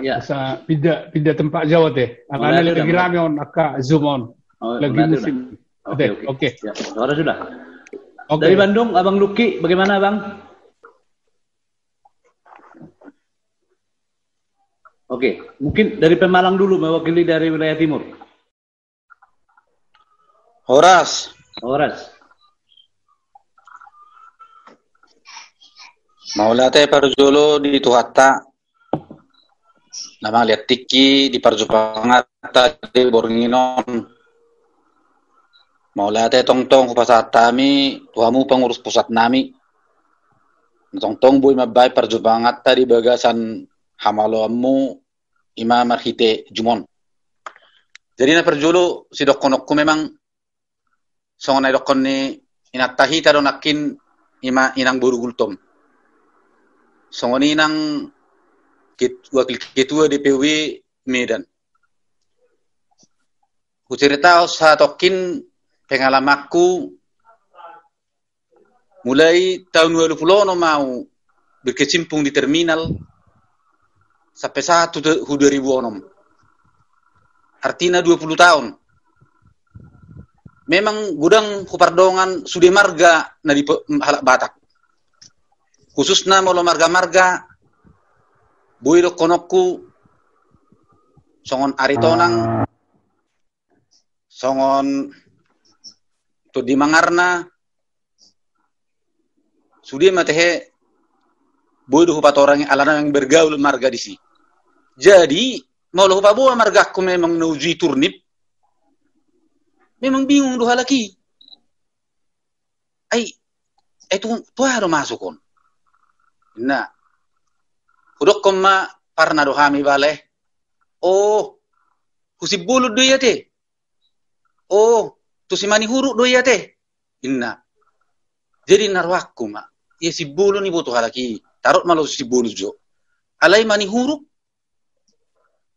Ya. Bisa pindah tempat jauh teh. Anak-anak lagi rame on aka Zoom on. Lagi musim. Oke. Ya, suara sudah. Okay. Dari Bandung, Abang Luki, bagaimana Bang? Oke, mungkin dari Pemalang dulu, mewakili dari wilayah timur. Horas. Maulate parjolo di Tuhata. Nama lihat tiki di Parjupangata di Bornginon. Maulate tong-tong kupasatami, tuamu pengurus pusat nami. Tong-tong boy mabay Parjupangata di bagasan hamaloamu ima marhite jumon. Jadi na perjolo si dokonokku memang songonay dokon ni inatahita do nakin ima inang burugultom. Songoni inang wakil ketua DPW Medan. Kucerita sa tokin pengalamanku mulai tahun 2010 mau berkecimpung di terminal sampai 2006. Artinya 20 tahun. Memang gudang kupardongan sudah marga na di halak Batak. Khususnya molo marga-marga boy do konokku songon aritonang songon to di Mangarna sudah matehe boy do hupat orang alana yang bergaul marga di sini. Jadi mau lo hupat boa marga aku memang nuju Turnip memang bingung dua lagi. Itu haro masuk kon. Nah, hudok koma parna do hami bale. Oh, husib bulu do yate. Oh, tu si mani huru do yate. Inna. Jadi narwaku ma. Ya si bulu ni butuh halaki. Tarot malu si bulu jo. Alai mani huru.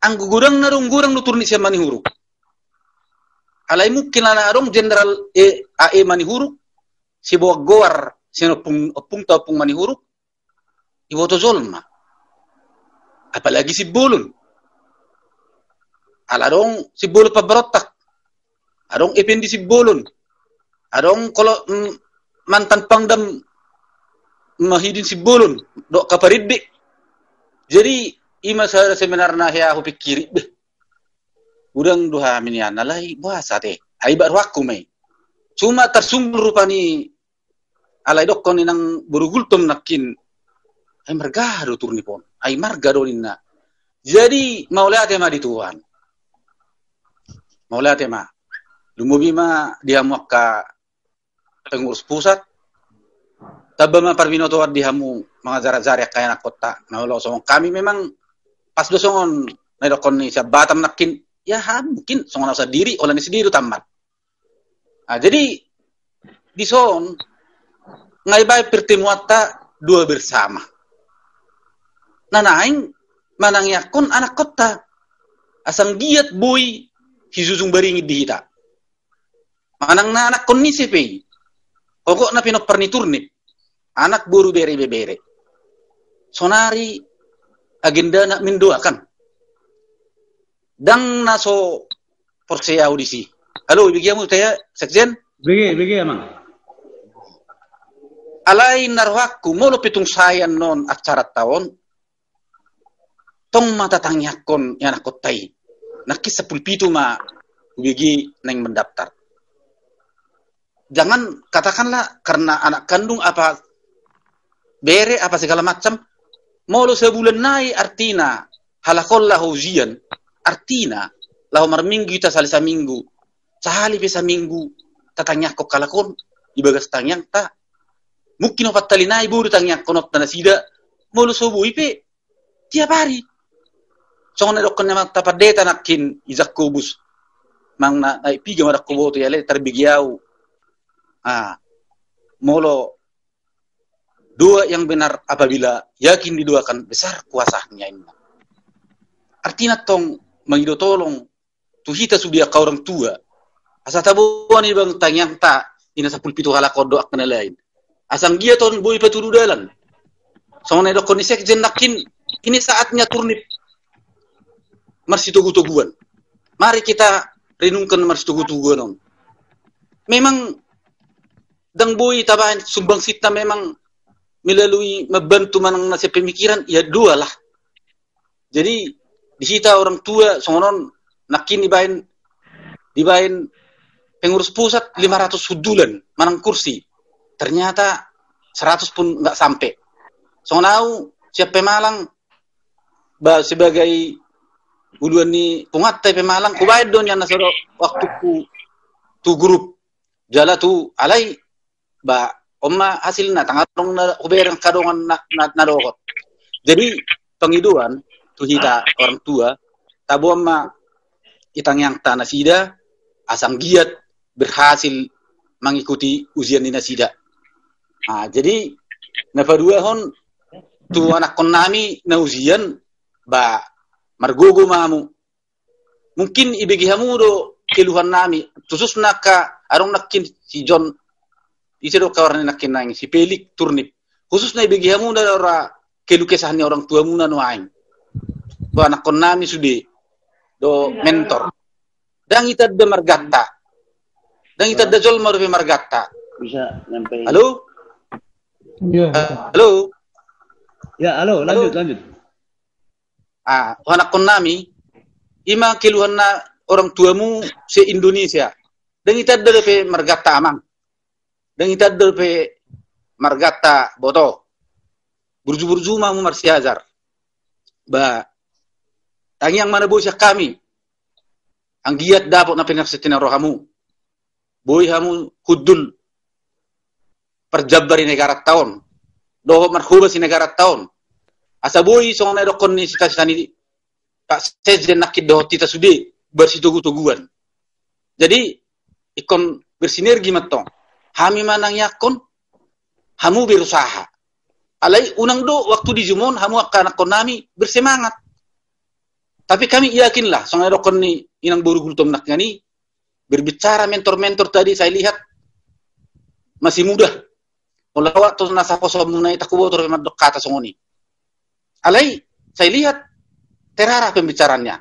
Ang gurang gurang nu turni si mani huru. Alai mungkin lana arong jenderal AE mani huru. Si bawa goar, si opung mani huru. Ibu to zolma. Apalagi si bulun. Alarong si bulu paberotak. Adong ependi si bulun. Adong kalau mantan pangdam mahidin si bulun. Dok kapariddi. Jadi ima sa seminar na hiya aku pikiri. Udang duha minian alai bahasa teh. Ai baru aku mai. Cuma tersumber rupani alai dokon inang burugultum nakin. Ai margado turnipon. Ai margado ninna. Jadi maulaya tema di Tuhan. Maulaya tema. Lumubi ma dia muaka pengurus pusat. Tabama parvinoto dihamu mga zara-zara kaya na kota. Naulo so kami memang pas dosongon na dokon ni sa batam nakin ya mungkin songon sa diri ola ni sendiri tamat. Jadi di son ngai bay pertemuata dua bersama. Nanaing manang yakon anak kota asang giat boy hisusung baringi dihita. Manang na anak kon ni sepe. Pokok na pinoperniturnip. Anak buru bere-bere. Sonari agenda nak mendoakan. Dang naso porse audisi. Halo, bigiamu saya sekjen? Bigi emang. Alai narwaku molo pitung sayan non acara tahun. Tong mata tangyakon yang nak kotai. Nakis 10 ma bigi neng mendaftar. Jangan katakanlah karena anak kandung apa bere apa segala macam molo sebulan naik artina halakollah ujian artina lahu marminggu kita salisa minggu sahali bisa minggu tatanya kok kalakon ibagas tanyang ta mungkin opat tali naik buru tanyang konot na sida molo sobu ipe tiap hari songon dokon na tapadeta nakin izak kubus mang na ipiga madak kuboto yale terbigiau molo dua yang benar apabila yakin diduakan besar kuasanya ini. Artinya tong mengido tolong tuhita sudia ka orang tua. Asa tabuan ibang tanyang ta ina sa pulpito hala kodo ak na lain. Asang gia ton boy paturu dalan. Songon edo konisek jen nakin ini saatnya turnip marsitugu-tuguan. Mari kita renungkan marsitugu-tuguan. Memang dang boy tabahan sumbang sita memang melalui membantu manang nasi pemikiran ya dua lah. Jadi di sita orang tua songonon nakin dibain pengurus pusat 500 sudulan manang kursi. Ternyata 100 pun enggak sampai. Songonau siap Pemalang sebagai uluan ni pungat Pemalang kubayad don yan nasoro waktu tu grup jala tu alai ba Oma hasilnya tangatong na kuberang kadongan na dokot. Jadi pengiduan tu kita orang tua tabu ama itang yang tanah sida asang giat berhasil mengikuti ujian di nasida. Jadi napadua hon tu anak konami na ujian ba margogo mamu. Mungkin ibigihamu do keluhan nami khusus naka arong nakin si John Isedo kawaran nakin nang si Pelik turnip. Khusus na ibigihamu na ora kelukesahan ni orang tua muna no aing. Do anak kon nami sudi do mentor. Dang itad de margatta. Dang itad de jol marupi margatta. Bisa nyampe. Halo? Iya. Halo? Ya, halo, lanjut. Anak kon nami ima keluhan na orang tuamu se Indonesia. Dang itad de pe margatta amang. Dan kita derpe margata boto burju-burju mamu marsiazar ba tangyang mana bosya kami ang giat dapat na pinaksetin rohamu boy hamu hudul perjabari negara tahun doho marhuba si negara tahun asa boy song na dokon ni sita ni Pak Sejen nakit doho tita sudi bersitugu-tuguan jadi ikon bersinergi matong hami manang yakon hamu berusaha alai unang do waktu di Jumon hamu akan nami bersemangat tapi kami yakinlah song na dokon ni inang buru gultom nakngani berbicara mentor-mentor tadi saya lihat masih mudah. Mulawat to nasa kosom munay takubo to madok kata songoni. Alay, saya lihat terarah pembicaraannya.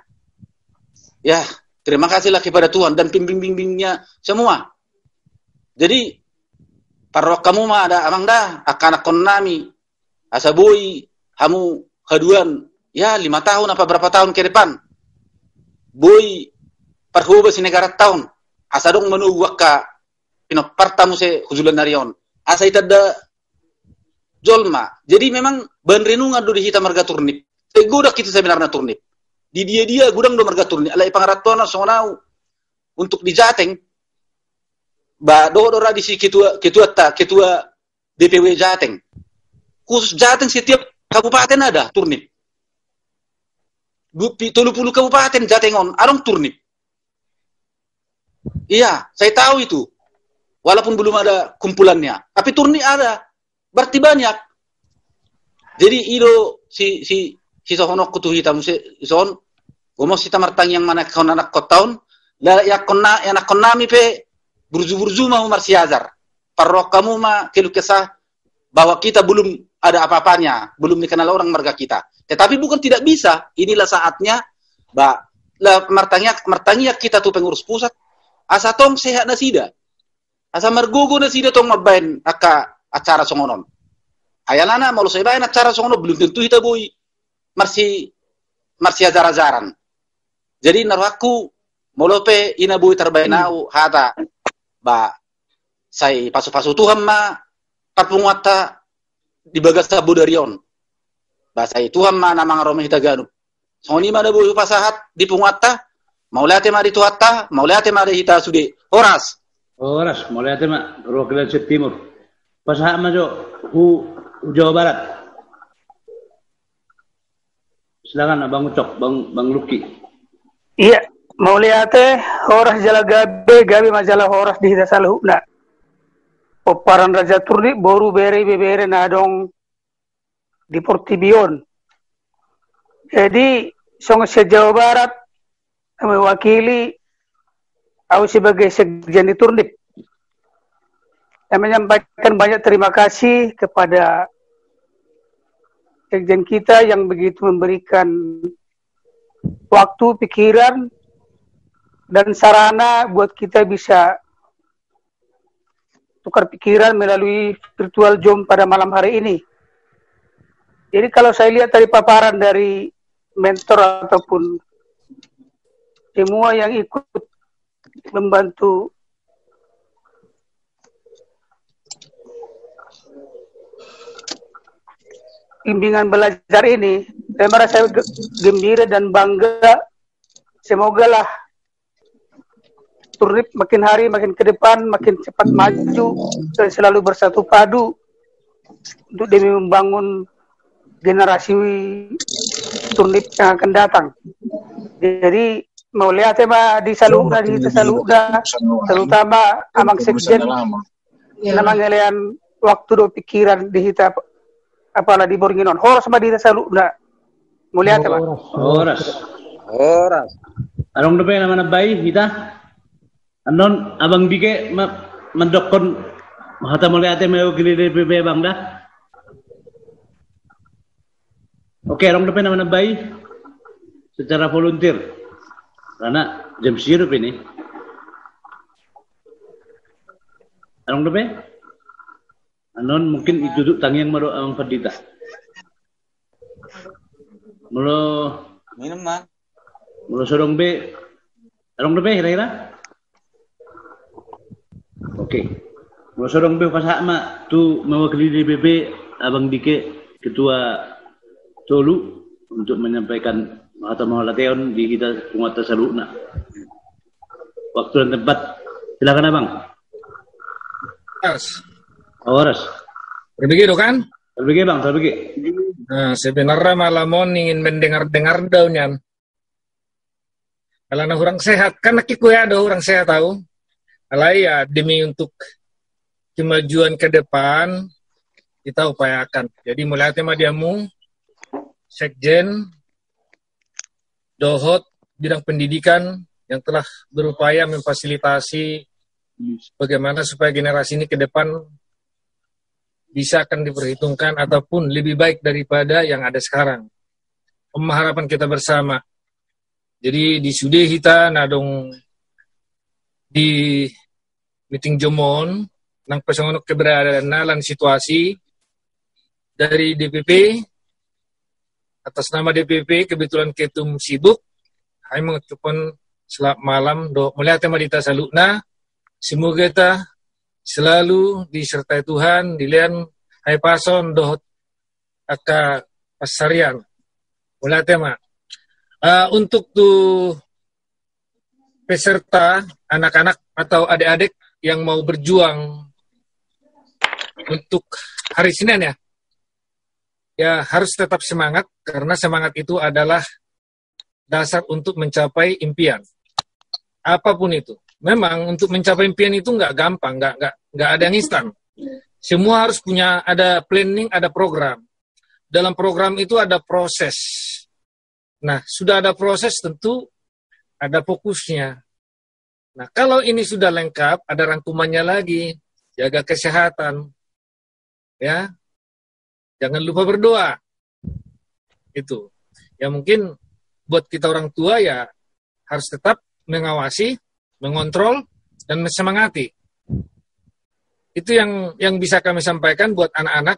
Ya, terima kasihlah kepada Tuhan dan pembimbingnya semua. Jadi parok kamu mah ada amang dah akan akon nami asabui hamu haduan ya 5 tahun apa berapa tahun ke depan. Boy parhuba si negara tahun asadong menunggu ka pinopartamu se hujulan narion asa itada jolma jadi memang ban renungan do di hita marga turnip godak kita sebenarnya turnip di dia gudang do marga turnip alai pangaratona sonau untuk di Jateng ba do di si ketua DPW Jateng khusus Jateng setiap kabupaten ada turnip 30 kabupaten Jatengon arong turnip. Iya, saya tahu itu. Walaupun belum ada kumpulannya, tapi turnip ada. Berarti banyak. Jadi ido si sohonok kutu hitam son, gomo si tamartang yang mana kau anak kotaun, la ya konami pe burju mau marsiazar. Parok kamu mah kelu kesah bahwa kita belum ada apa-apanya, belum dikenal orang marga kita. Tetapi bukan tidak bisa. Inilah saatnya, martangnya kita tuh pengurus pusat. Asa tong sehat na sida. Asa margogo na sida tong mabain acara songonon. Ayalana malu saya bain acara songonon belum tentu kita boy marsi ajar-ajaran. Jadi narwaku molope ina boy terbainau hata ba sai pasu-pasu Tuhan ma parpungwata di bagas tabu darion. Ba sai Tuhan ma namang romeh hitaganu. Songoni ma da boy pasahat di pungwata Maulate mari tuata, maulate mari hita sudi. Horas, maulate ma Rokilan Timur. Pasaha majo Jawa Barat. Silakan Bang Ucok, Bang Luki. Iya, maulate horas jala gabi majalah horas di hita saluhna. Oparan Raja Turni boru bere nadong di Portibion. Jadi song se Jawa Barat mewakili aku sebagai sekjen di Turnip dan menyampaikan banyak terima kasih kepada sekjen kita yang begitu memberikan waktu, pikiran, dan sarana buat kita bisa tukar pikiran melalui virtual Zoom pada malam hari ini. Jadi kalau saya lihat dari paparan dari mentor ataupun semua yang ikut membantu bimbingan belajar ini, saya merasa gembira dan bangga. Semogalah Turnip makin hari makin ke depan makin cepat maju dan selalu bersatu padu untuk demi membangun generasi Turnip yang akan datang. Jadi mau lihat tema di Saluda terutama amang sekjen nama ngelian waktu do pikiran di hita apalah di Boringinon horas sama di Saluda mau lihat tema horas arong depe nama bayi kita anon abang bike mendokon hata mau lihat tema gili DPP bang dah oke arong depe nama bayi secara volunteer karena jam sirup ini. Arong depe? Anon mungkin itu tangiang maro ang padita. Mulo minum mah. Mulo sorong be. Arong depe kira-kira? Oke. Mulo sorong be pasama tu mewakili DPP Abang Dike Ketua Solu untuk menyampaikan atau mahalateon di kita penguatan saluna. Waktu dan tempat, silakan Abang. Horas. Begitu kan? Berbagi bang, berbagi. Nah, sebenarnya malamon ingin mendengar-dengar daunnya. Kalau orang sehat, kan nakiku ya ada orang sehat tahu. Kalau ya demi untuk kemajuan ke depan, kita upayakan. Jadi mulai tema diamu, Sekjen, Dohot, bidang pendidikan yang telah berupaya memfasilitasi bagaimana supaya generasi ini ke depan bisa akan diperhitungkan ataupun lebih baik daripada yang ada sekarang. Harapan kita bersama. Jadi di sudah kita nadong di meeting Jomon nang pesongonok keberadaan nalan situasi dari DPP atas nama DPP kebetulan ketum sibuk. Hai mengucapkan selamat malam do melihat tema dita salutna. Semoga kita selalu disertai Tuhan, dilian hai pason dohot aka pasarian. Mula tema. Untuk tuh peserta, anak-anak atau adik-adik yang mau berjuang untuk hari Senin ya harus tetap semangat karena semangat itu adalah dasar untuk mencapai impian. Apapun itu. Memang untuk mencapai impian itu nggak gampang, nggak ada yang instan. Semua harus punya ada planning, ada program. Dalam program itu ada proses. Nah, sudah ada proses tentu ada fokusnya. Nah, kalau ini sudah lengkap, ada rangkumannya lagi. Jaga kesehatan. Ya. Jangan lupa berdoa. Itu. Ya mungkin buat kita orang tua ya harus tetap mengawasi, mengontrol, dan mensemangati. Itu yang bisa kami sampaikan buat anak-anak.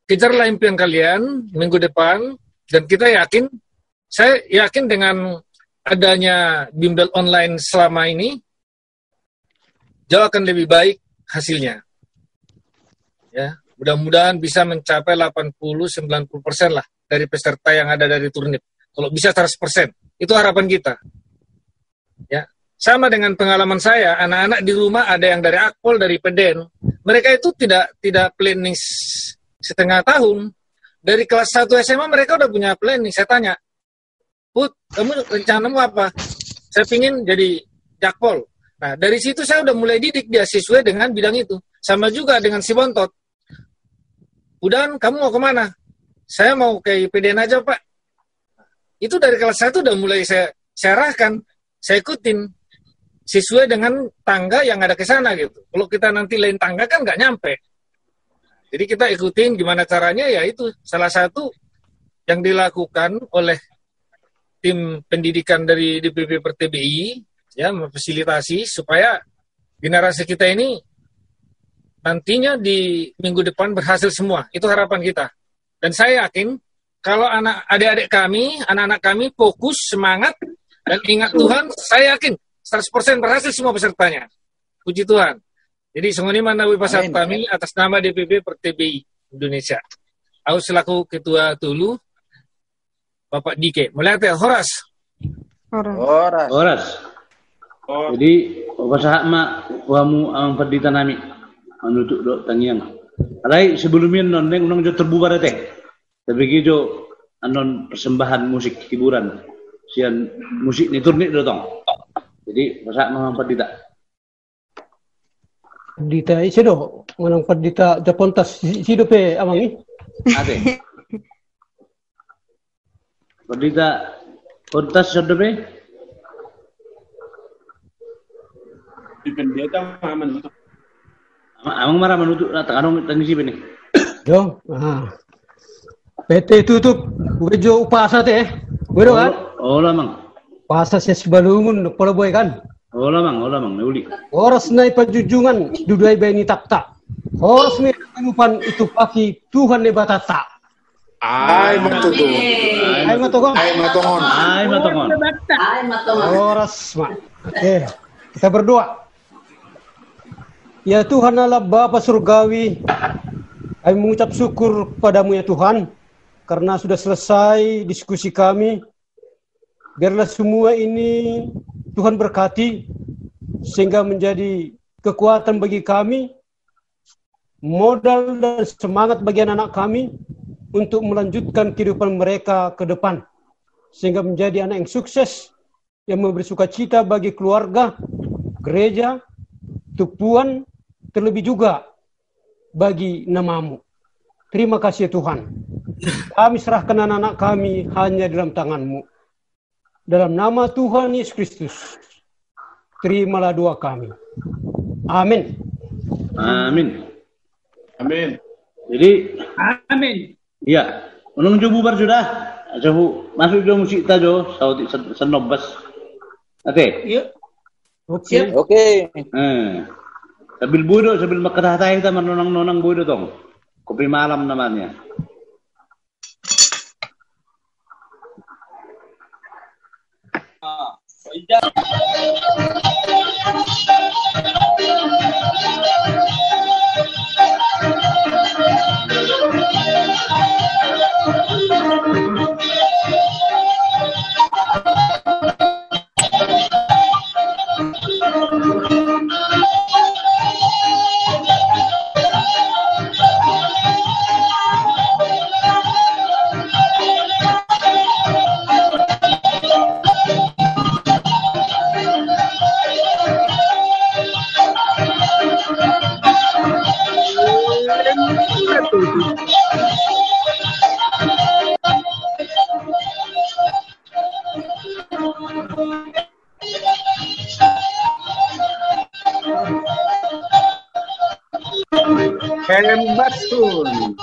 Kejarlah impian kalian minggu depan, dan kita yakin, saya yakin dengan adanya bimbel online selama ini, jauh akan lebih baik hasilnya. Ya, mudah-mudahan bisa mencapai 80-90% lah dari peserta yang ada dari Turnip. Kalau bisa 100%, itu harapan kita. Ya, sama dengan pengalaman saya, anak-anak di rumah ada yang dari Akpol, dari Peden. Mereka itu tidak planning setengah tahun. Dari kelas 1 SMA mereka udah punya planning. Saya tanya, Put, kamu rencanamu apa? Saya pingin jadi Jakpol. Nah, dari situ saya udah mulai didik dia sesuai dengan bidang itu. Sama juga dengan si Bontot. Udah, kamu mau kemana? Saya mau ke IPDN aja, Pak. Itu dari kelas 1 udah mulai saya arahkan. Saya ikutin sesuai dengan tangga yang ada ke sana gitu. Kalau kita nanti lain tangga kan nggak nyampe. Jadi kita ikutin gimana caranya, ya itu salah satu yang dilakukan oleh tim pendidikan dari DPP per TBI, ya memfasilitasi supaya generasi kita ini nantinya di minggu depan berhasil semua. Itu harapan kita. Dan saya yakin kalau adik-adik kami, anak-anak kami fokus, semangat, dan ingat Tuhan, saya yakin 100% berhasil semua pesertanya. Puji Tuhan. Jadi sengoni manawi pasar kami atas nama DPP per TBI Indonesia. Aku selaku Ketua Tulu, Bapak Dike. Melihat Horas. Jadi usaha mak wamu ang perdita nami menutup dok tangiang. Alai sebelumnya noneng unang jo terbubar teh. Tapi jo anon persembahan musik hiburan. Sian musik ni turnik dotong. Jadi usaha mak perdita. Perdita isido manang perdita Japontas sido pe amangi. Ade. Perdita kontas sedebe. Di pendeta menutup. Amang marah menutup anong tangisi bini. Yo, PT tutup. Ujo upasa teh. Wero kan? Oh lamang. Pasa ses balungun pala boy kan. Oh lamang nauli. Oras na ipajujungan duduay bay ni takta. Oras may kanupan itu paki Tuhan ne batata. Ay matongon. Oras ma. Oke, kita berdoa. Ya Tuhan Allah Bapa Surgawi, kami mengucap syukur padamu ya Tuhan, karena sudah selesai diskusi kami. Biarlah semua ini Tuhan berkati, sehingga menjadi kekuatan bagi kami modal dan semangat bagi anak-anak kami untuk melanjutkan kehidupan mereka ke depan, sehingga menjadi anak yang sukses, yang memberi sukacita bagi keluarga, gereja, Tuhan, terlebih juga bagi namamu. Terima kasih Tuhan. Kami serahkan anak-anak kami hanya dalam tangan-Mu. Dalam nama Tuhan Yesus Kristus, terimalah doa kami. Amin. Amin. Amin. Jadi, Amin. ya, menuju bubar sudah. Coba masuk jo musik ta jo, senobas. Oke. Yuk. Oke. Oke. Sambil bodoh, sambil makatahay kita menonang-nonang bodoh tong. Kopi malam namanya. Hembasun.